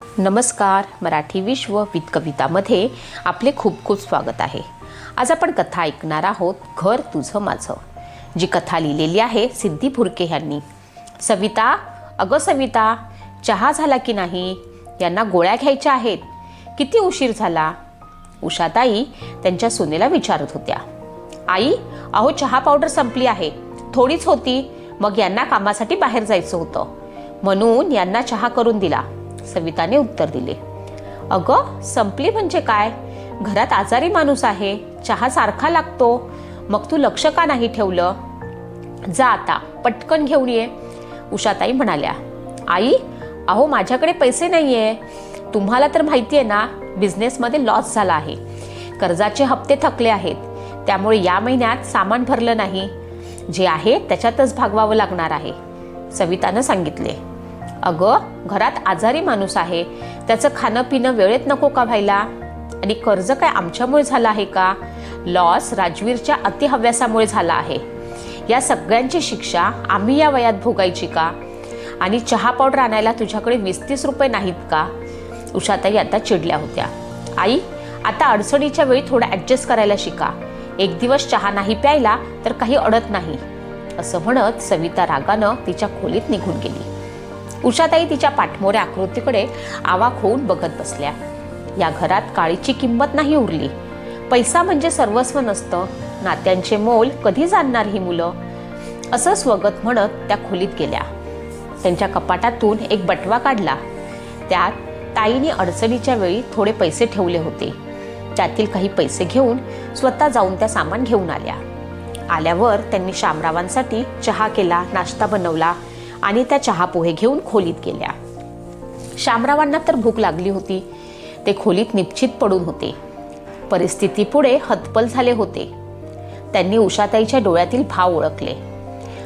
नमस्कार. मराठी विश्व विथ कवितामध्ये आपले खूप खूप स्वागत आहे. आज आपण कथा ऐकणार आहोत, घर तुझं माझं, जी कथा लिहिलेली आहे सिद्धी फुरके यांनी. सविता, अगं सविता, चहा झाला की नाही? यांना गोळ्या घ्यायच्या आहेत. किती उशीर झाला? उषाताई त्यांच्या सुनेला विचारत होत्या. आई, अहो चहा पावडर संपली आहे. थोडीच होती, मग यांना कामासाठी बाहेर जायचं होतं म्हणून यांना चहा करून दिला. सविताने उत्तर दिले. अगं संपली म्हणजे काय? घरात आजारी माणूस आहे, चहा सारखा लागतो. मग तू लक्ष का नाही ठेवलं? जा आता पटकन घेऊन ये, उषाताई म्हणाल्या. आई, अहो माझ्याकडे पैसे नाहीये. तुम्हाला तर माहिती आहे ना, बिझनेसमध्ये लॉस झाला आहे. कर्जाचे हप्ते थकले आहेत, त्यामुळे या महिन्यात सामान भरलं नाही. जे आहे त्याच्यातच भागवावं लागणार आहे, सवितानं सांगितले. अगं घरात आजारी माणूस आहे, त्याचं खाणं पिणं वेळेत नको का व्हायला? आणि कर्ज काय आमच्यामुळे झालं आहे का? लॉस राजवीरच्या अतिहव्यासामुळे झाला आहे. या सगळ्यांची शिक्षा आम्ही या वयात भोगायची का? आणि चहा पावडर आणायला तुझ्याकडे 20-30 रुपये नाहीत का? उषाताई आता चिडल्या होत्या. आई, आता अडचणीच्या वेळी थोडं ॲडजस्ट करायला शिका. एक दिवस चहा नाही प्यायला तर काही अडत नाही, असं म्हणत सविता रागानं तिच्या खोलीत निघून गेली. उषाताई तिच्या पाठमोऱ्या आकृतीकडे आवाक होऊन बघत बसल्या. या घरात काळीची किंमत नाही उरली. पैसा म्हणजे सर्वस्व नसतं. नात्यांचे मोल कधी जाणणार ही मुलं? असं स्वगत म्हणत त्या खोलीत गेल्या. त्यांच्या कपाटातून एक बटवा काढला. त्यात ताईने अडचणीच्या वेळी थोडे पैसे ठेवले होते. त्यातील काही पैसे घेऊन स्वतः जाऊन त्या सामान घेऊन आल्या. आल्यावर त्यांनी शामरावांसाठी चहा केला, नाश्ता बनवला आणि त्या चहा पोहे घेऊन खोलीत गेल्या. शामरावांना तर भूक लागली होती. ते खोलीत निश्चित पडून होते. परिस्थितीपुढे हतबल झाले होते. त्यांनी उषाताईच्या डोळ्यातील भाव ओळखले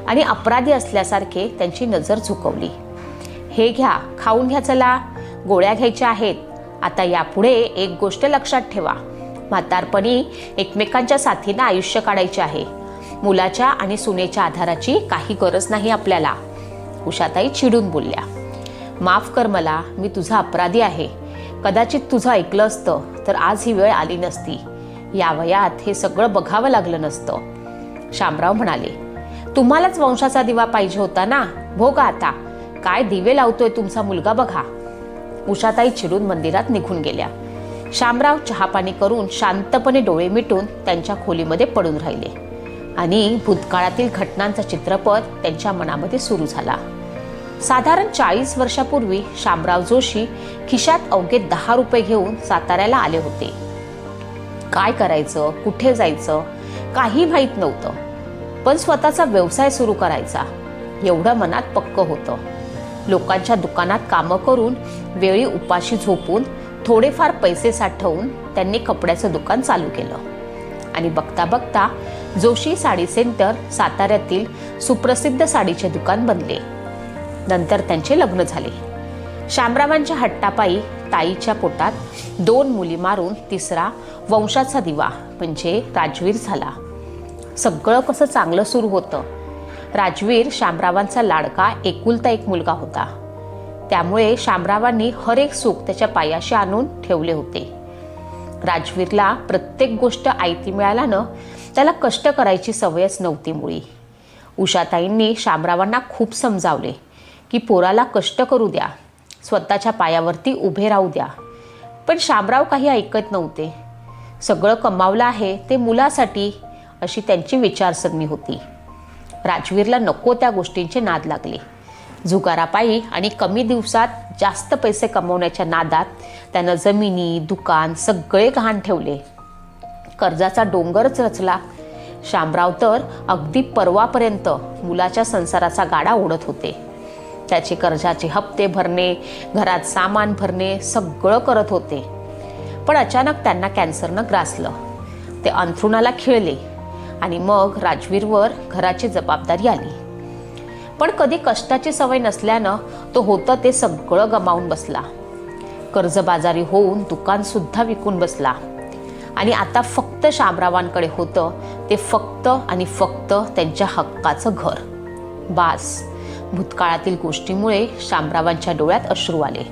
आणि अपराधी असल्यासारखे त्यांची नजर झुकवली. हे घ्या, खाऊन घ्या, चला, गोळ्या घ्यायच्या आहेत. आता यापुढे एक गोष्ट लक्षात ठेवा, म्हातारपणी एकमेकांच्या साथीनं आयुष्य काढायचे आहे. मुलाच्या आणि सुनेच्या आधाराची काही गरज नाही आपल्याला, उषाताई चिडून बोलल्या. माफ कर मला, मी तुझा अपराधी आहे. कदाचित तुझं ऐकलं असतं तर आज ही वेळ आली नसती. या वयात हे सगळं बघावं लागलं नसतं, शामराव म्हणाले. तुम्हालाच वंशाचा दिवा पाहिजे होता ना, भोगा आता. काय दिवे लावतोय तुमचा मुलगा बघा. उषाताई चिडून मंदिरात निघून गेल्या. शामराव चहापाणी करून शांतपणे डोळे मिटून त्यांच्या खोलीमध्ये पडून राहिले आणि भूतकाळातील घटनांचा चित्रपट त्यांच्या मनामध्ये सुरू झाला. साधारण 40 वर्षापूर्वी शामराव जोशी खिशात अवघे 10 रुपये घेऊन साताऱ्याला आले होते. काय करायचं, कुठे जायचं काही माहीत नव्हतं, पण स्वतःचा व्यवसाय सुरू करायचा एवढं मनात पक्क होतं. लोकांच्या दुकानात कामं करून, वेळी उपाशी झोपून, थोडेफार पैसे साठवून त्यांनी कपड्याचं दुकान चालू केलं. आणि बघता बघता जोशी साडी सेंटर साताऱ्यातील सुप्रसिद्ध साडीचे दुकान बनले. नंतर त्यांचे लग्न झाले. शामरावांच्या हट्टापायी ताईच्या पोटात 2 मुली मारून तिसरा वंशाचा दिवा म्हणजे राजवीर झाला. सगळं कसं चांगलं सुरू होतं. राजवीर शामरावांचा लाडका एकुलता एक मुलगा होता. त्यामुळे शामरावांनी हर एक सुख त्याच्या पायाशी आणून ठेवले होते. राजवीरला प्रत्येक गोष्ट आयती मिळाल्यानं त्याला कष्ट करायची सवयच नव्हती मुळी. उषाताईंनी शामरावांना खूप समजावले की पोराला कष्ट करू द्या, स्वतःच्या पायावरती उभे राहू द्या. पण शामराव काही ऐकत नव्हते. सगळं कमावलं आहे ते मुलासाठी, अशी त्यांची विचारसरणी होती. राजवीरला नको त्या गोष्टींचे नाद लागले. जुगारापायी आणि कमी दिवसात जास्त पैसे कमवण्याच्या नादात त्यानं जमिनी, दुकान सगळे गहाण ठेवले. कर्जाचा डोंगरच रचला. शामराव तर अगदी परवापर्यंत मुलाच्या संसाराचा गाडा ओढत होते. त्याचे कर्जाचे हप्ते भरणे, घरात सामान भरणे सगळं करत होते. पण अचानक त्यांना कॅन्सरनं ग्रासलं. ते अंथरुणाला खिळले आणि मग राजवीरवर घराची जबाबदारी आली. पण कधी कष्टाची सवय नसल्यानं तो होतं ते सगळं गमावून बसला. कर्जबाजारी होऊन दुकानसुद्धा विकून बसला. आणि आता फक्त शामरावांकडे होतं ते फक्त आणि फक्त त्यांच्या हक्काचं घर. बास. भूतकाळातील गोष्टीमुळे शामरावांच्या डोळ्यात अश्रू आले.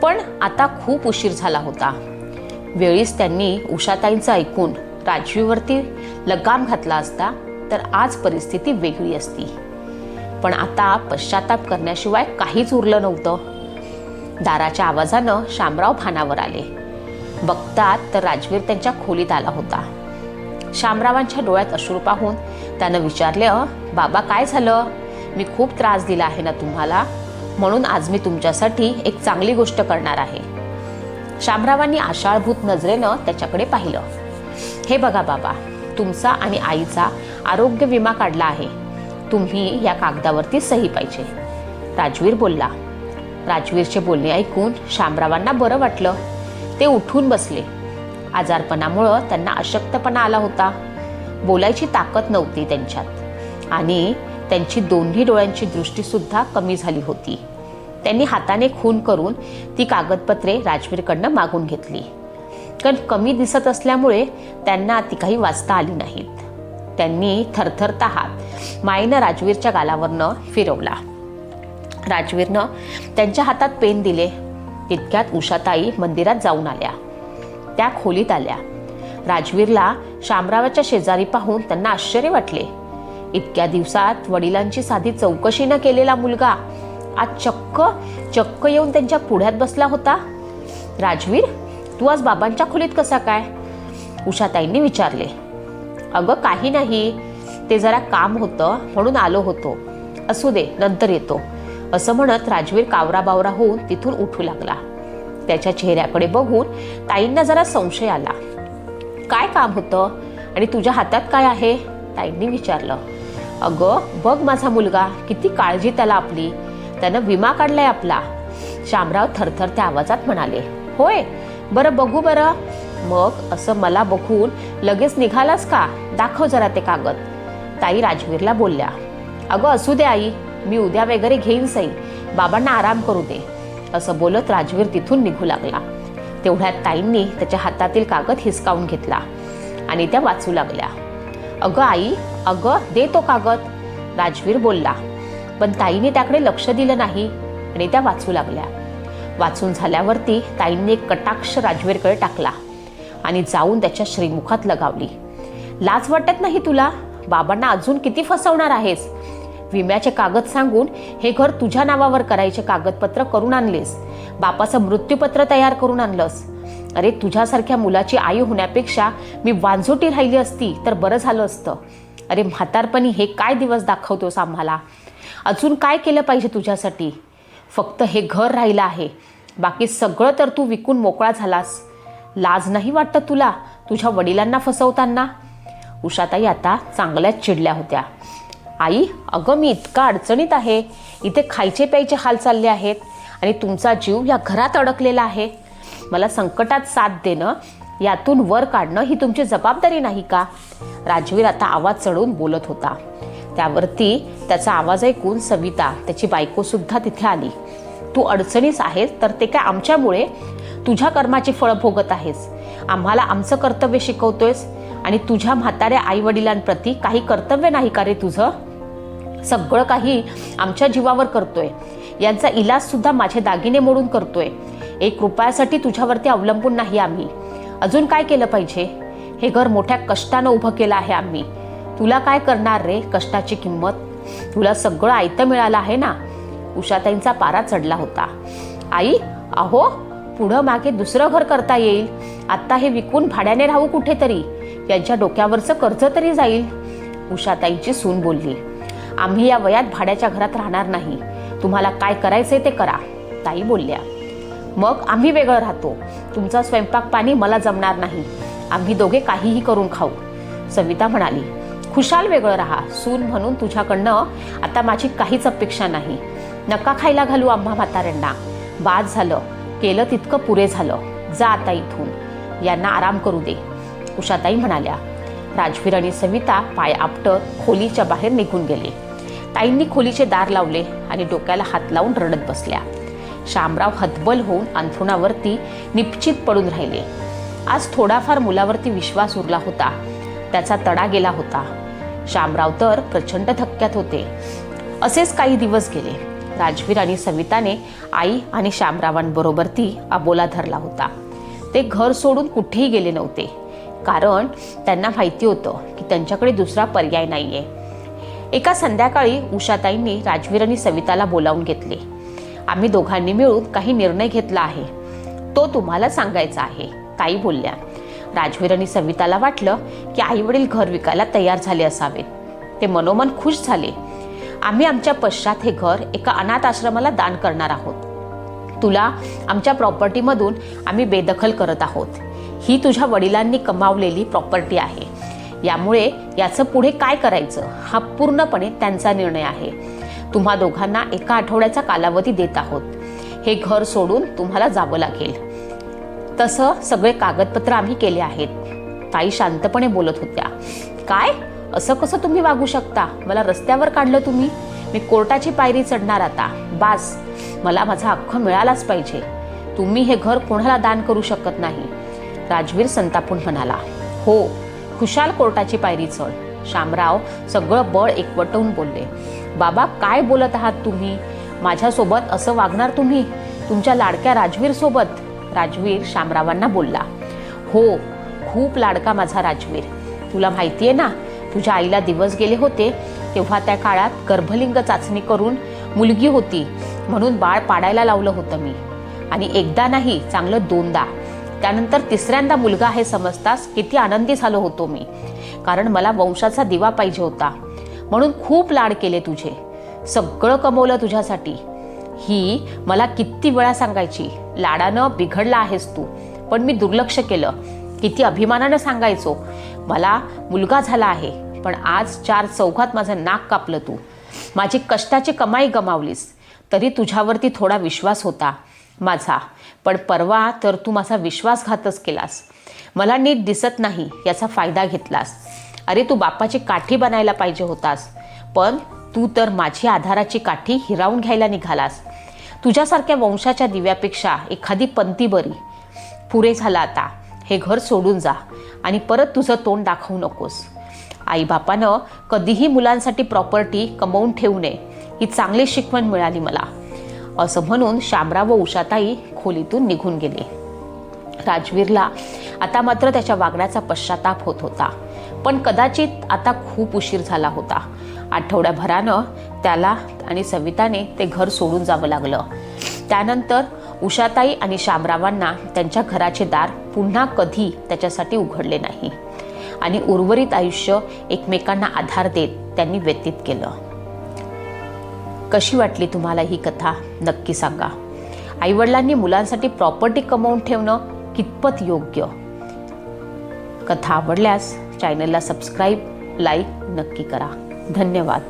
पण आता खूप उशीर झाला होता. वेळीच त्यांनी उषाताईंचं ऐकून राजवीरवरती लगाम घातला असता तर आज परिस्थिती वेगळी असती. पण आता पश्चाताप करण्याशिवाय काहीच उरलं नव्हतं. दाराच्या आवाजानं शामराव भानावर आले. बघतात तर राजवीर त्यांच्या खोलीत आला होता. शामरावांच्या डोळ्यात अश्रू पाहून त्यानं विचारले, बाबा काय झालं? मी खूप त्रास दिला आहे ना तुम्हाला, म्हणून आज मी तुमच्यासाठी एक चांगली गोष्ट करणार आहे. शामरावांनी आशाळभूत नजरेनं त्याच्याकडे पाहिलं. हे बघा बाबा, तुमचा आणि आईचा आरोग्य विमा काढला आहे. तुम्ही या कागदावरती सही पाहिजे. राजवीर बोलला. राजवीरचे बोलणे ऐकून शामरावांना बरं वाटलं. ते उठून बसले. आजारपणामुळं त्यांना अशक्तपणा आला होता. बोलायची ताकद नव्हती त्यांच्यात आणि त्यांची दोन्ही डोळ्यांची दृष्टी सुद्धा कमी झाली होती. त्यांनी हाताने खून करून ती कागदपत्रे राजवीरकडनं मागून घेतली. कारण कमी दिसत असल्यामुळे त्यांना ती काही वाचता आली नाहीत. त्यांनी थरथरता हात मायेनं राजवीरच्या गालावरनं फिरवला. राजवीरनं त्यांच्या हातात पेन दिले. तितक्यात उषाताई मंदिरात जाऊन आल्या. त्या खोलीत आल्या. राजवीरला शामरावाच्या शेजारी पाहून त्यांना आश्चर्य वाटले. इतक्या दिवसात वडिलांची साधी चौकशी न केलेला मुलगा आज चक्क येऊन त्यांच्या पुढ्यात बसला होता. राजवीर, तू आज बाबांच्या खोलीत कसा काय? उषाताईंनी विचारले. अगं काही नाही, ते जरा काम होतं म्हणून आलो होतो. असू दे, नंतर येतो, असं म्हणत राजवीर कावराबावरा होऊन तिथून उठू लागला. त्याच्या चेहऱ्याकडे बघून ताईंना जरा संशय आला. काय काम होतं आणि तुझ्या हातात काय आहे? ताईंनी विचारलं. अगं बघ माझा मुलगा, किती काळजी त्याला आपली, त्यानं विमा काढलाय आपला. शामराव थरथरत्या आवाजात म्हणाले. होय, बरं बघू बरं. मग असं मला बघून लगेच निघालास का? दाखव जरा ते कागद. ताई राजवीरला बोलल्या. अगं असू दे आई, मी उद्या वगैरे घेईन सई, बाबांना आराम करू दे, असं बोलत राजवीर तिथून निघू लागला. तेवढ्यात ताईंनी त्याच्या हातातील कागद हिसकावून घेतला आणि त्या वाचू लागल्या. अगं आई, अगं दे तो कागद, राजवीर बोलला. पण ताईने त्याकडे लक्ष दिलं नाही आणि त्या वाचू लागल्या. वाचून झाल्यावरती ताईंनी एक कटाक्ष राजवीरकडे टाकला आणि जाऊन त्याच्या श्रीमुखात लगावली. लाज वाटत नाही तुला? बाबांना अजून किती फसवणार आहेस? विम्याचे कागद सांगून हे घर तुझ्या नावावर करायचे कागदपत्र करून आणलेस. बापाचं मृत्यूपत्र तयार करून आणलंस. अरे तुझ्यासारख्या मुलाची आई होण्यापेक्षा मी वांझोटी राहिली असती तर बरं झालं असतं. अरे म्हातारपणी हे काय दिवस दाखवतोस आम्हाला? अजून काय केलं पाहिजे तुझ्यासाठी? फक्त हे घर राहिलं आहे, बाकी सगळं तर तू विकून मोकळा झालास. लाज नाही वाटत तुला तुझ्या वडिलांना फसवताना? उषाताई आता चांगल्याच चिडल्या होत्या. आई, अगं मी इतका अडचणीत आहे, इथे खायचे प्यायचे हाल चालले आहेत आणि तुमचा जीव या घरात अडकलेला आहे. मला संकटात साथ देणं, यातून वर काढणं ही तुमची जबाबदारी नाही का? राजवीर आता आवाज चढवून बोलत होता. त्यावरती त्याचा आवाज ऐकून सविता, त्याची बायको सुद्धा तिथे आली. तू अडचणीस आहेस तर ते काय आमच्यामुळे? तुझ्या कर्माची फळं भोगत आहेस. आम्हाला आमचं कर्तव्य शिकवतोयस आणि तुझ्या म्हाताऱ्या आई वडिलांप्रती काही कर्तव्य नाही का रे तुझं? सगळं काही आमच्या जीवावर करतोय. यांचा इलाज सुद्धा माझे दागिने मोडून करतोय. 1 रुपयासाठी तुझ्यावरती अवलंबून नाही आम्ही. अजून काय केलं पाहिजे? हे घर मोठ्या कष्टानं उभं केलं आहे आम्ही. तुला काय करणार रे कष्टाची किंमत? तुला सगळं आयतं मिळालं आहे ना? उषाताईंचा पारा चढला होता. आई, अहो पुढं मागे दुसरं घर करता येईल. आत्ता हे विकून भाड्याने राहू कुठेतरी, यांच्या डोक्यावरचं कर्ज तरी जाईल. उषाताईंची सून बोलली. आम्ही या वयात भाड्याच्या घरात राहणार नाही. तुम्हाला काय करायचंय ते करा, ताई बोलल्या. मग आम्ही वेगळं राहतो. तुमचा स्वयंपाक पाणी मला जमणार नाही. आम्ही दोघे काहीही करून खाऊ, सविता म्हणाली. खुशाल वेगळं राहा. सून म्हणून तुझ्याकडनं आता माझी काहीच अपेक्षा नाही. नका खायला घालू आम्हा म्हाताऱ्यांना. बाद झालं, केलं तितकं पुरे झालं. जा आता इथून, यांना आराम करू दे, उषाताई म्हणाल्या. राजवीर आणि सविता पाय आपटत खोलीच्या बाहेर निघून गेले. ताईंनी खोलीचे दार लावले आणि डोक्याला हात लावून रडत बसल्या. शामराव हतबल होऊन अंथरुणावरती निपचित पडून राहिले. आज थोडाफार मुलावरती विश्वास उरला होता. त्याचा तडा गेला होता. शामराव तर प्रचंड धक्क्यात होते. असेच काही दिवस गेले. राजवीर आणि सविताने आई आणि शामरावांबरोबर ती अबोला धरला होता. ते घर सोडून कुठेही गेले नव्हते, कारण त्यांना माहिती होतं की त्यांच्याकडे दुसरा पर्याय नाहीये. एका संध्याकाळी उषाताईंनी राजवीर आणि सविताला बोलावून घेतले. आम्ही दोघांनी मिळून काही निर्णय घेतला आहे, तो तुम्हाला सांगायचा आहे, ताई बोलल्या. राजवीर आणि सविताला वाटलं की आई वडील घर विकायला तयार झाले असावेत. ते मनोमन खुश झाले. आम्ही आमच्या पश्चात हे घर एका अनाथ आश्रमाला दान करणार आहोत. तुला आमच्या प्रॉपर्टीमधून आम्ही बेदखल करत आहोत. ही तुझ्या वडिलांनी कमावलेली प्रॉपर्टी आहे, यामुळे याचं पुढे काय करायचं हा पूर्णपणे त्यांचा निर्णय आहे. तुम्हा दोघांना एका आठवड्याचा कालावधी देत आहोत. हे घर सोडून तुम्हाला जावं लागेल. तसं सगळे कागदपत्र आम्ही केले आहेत. ताई शांतपणे बोलत होत्या. काय, असं कसं तुम्ही वागू शकता? मला रस्त्यावर काढलं तुम्ही. मी कोर्टाची पायरी चढणार आता. बास, मला माझा हक्क मिळालाच पाहिजे. तुम्ही हे घर कोणाला दान करू शकत नाही. राजवीर संतापून म्हणाला. हो, खुशाल कोर्टाची पायरी चढ. शामराव सगळं बळ एकवटवून बोलले. बाबा, काय बोलत आहात तुम्ही? माझ्यासोबत असं वागणार तुम्ही? तुमच्या लाडक्या राजवीर सोबत? राजवीर शामरावांना बोलला. हो, खूप लाडका माझा राजवीर. तुला माहितीये ना, तुझ्या आईला दिवस गेले होते तेव्हा त्या काळात गर्भलिंग चाचणी करून मुलगी होती म्हणून बाळ पाडायला लावलं होतं मी. आणि एकदा नाही, चांगलं 2दा. त्यानंतर 3ऱ्यांदा मुलगा आहे समजताच किती आनंदी झालो होतो मी, कारण मला वंशाचा दिवा पाहिजे होता. म्हणून खूप लाड केले तुझे. सगळं कमवलं तुझ्यासाठी. ही मला किती वेळा सांगायची, लाडानं बिघडला आहेस तू, पण मी दुर्लक्ष केलं. किती अभिमानानं सांगायचो, मला मुलगा झाला आहे, पण आज 4 चौघात माझं नाक कापलं तू. माझी कष्टाची कमाई गमावलीस. तरी तुझ्यावरती थोडा विश्वास होता माझा, पण परवा तर तू माझा विश्वासघातच केलास. मला नीट दिसत नाही याचा फायदा घेतलास. अरे, तू बापाची काठी बनायला पाहिजे होतास, पण तू तर माझी आधाराची काठी हिरावून घ्यायला निघालास. तुझ्यासारख्या वंशाच्या दिव्यापेक्षा एखादी पंथी बरी. पुरे झाला आता. हे घर सोडून जा आणि परत तुझं तोंड दाखवू नकोस. आईबापानं कधीही मुलांसाठी प्रॉपर्टी कमवून ठेवू नये, ही चांगली शिकवण मिळाली मला, असं म्हणून शामराव व उषाताई खोलीतून निघून गेले. राजवीरला आता मात्र त्याच्या वागण्याचा पश्चाताप होत होता, पण कदाचित आता खूप उशीर झाला होता. आठवड्याभरानं त्याला आणि सविताने ते घर सोडून जावं लागलं. त्यानंतर उषाताई आणि शामरावांना त्यांच्या घराचे दार पुन्हा कधी त्याच्यासाठी उघडले नाही आणि उर्वरित आयुष्य एकमेकांना आधार देत त्यांनी व्यतीत केलं. कशी वाटली तुम्हाला ही कथा नक्की सांगा. आईवडिलांनी मुलांसाठी प्रॉपर्टी कमवून ठेवणं कितपत योग्य? कथा आवडल्यास चॅनलला सबस्क्राईब, लाईक नक्की करा. धन्यवाद.